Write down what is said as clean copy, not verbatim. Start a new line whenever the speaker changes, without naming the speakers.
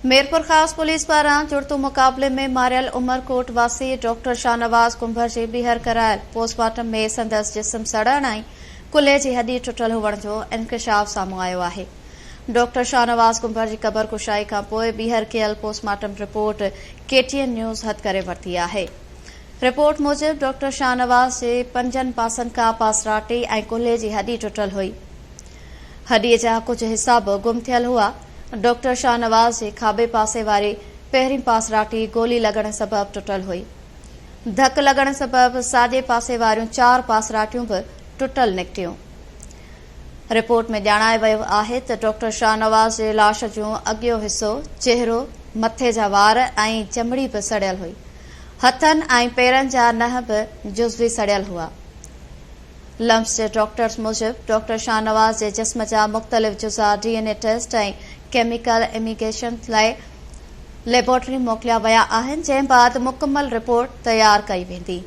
मीरपुर ख़ास पुलिस पारां जुड़तू मुक़ाबले में मारियल उमरकोट वासी डॉक्टर शाहनवाज कुंभर जी ॿीहर करायल पोस्टमार्टम में संदसि जिस्म सड़ण ऐं कुल्हे जी हॾी टुटल हुअण जो इंकशाफ साम्हूं आयो आहे। डॉक्टर शाहनवाज कुंभर जी क़बर कुशाई खां पोइ ॿीहर कयल पोस्टमार्टम रिपोर्ट KTN न्यूज़ हथ करे वरिती आहे। रिपोर्ट मूजिब डॉक्टर शाहनवाज जे 5 पासनि खां पासराटी ऐं कुल्हे जी हॾी टुटल हुई। हॾीअ जा कुझु हिस्सा बि गुम थियल हुआ। डॉक्टर शाहनवाज जे खाॿे पासे वारी पहिरीं पासराटी गोली लॻण सबबि टुटल हुई। धक लॻण सबबि साॼे पासे वारियूं 4 पासराटियूं बि टुटल निकितियूं। रिपोर्ट में ॼाणायो वियो आहे त डॉक्टर शाहनवाज जे लाश जो अॻियो हिसो, चेहरो, मथे जा वार ऐं चमड़ी बि सड़ियल हुई। हथनि ऐं पेरनि जा नह बि जुज़वी सड़ियल हुआ। लम्स जे डॉक्टर्स मूजिब डॉक्टर शाहनवाज जे जिस्म जा मुख़्तलिफ़ जुज़ा DNA टेस्ट ऐं केमिकल इमिगेशन लाइ लेबोरेटरी मोकिलिया विया आहिनि, जंहिं बाद मुकमल रिपोर्ट तयार कई वेंदी।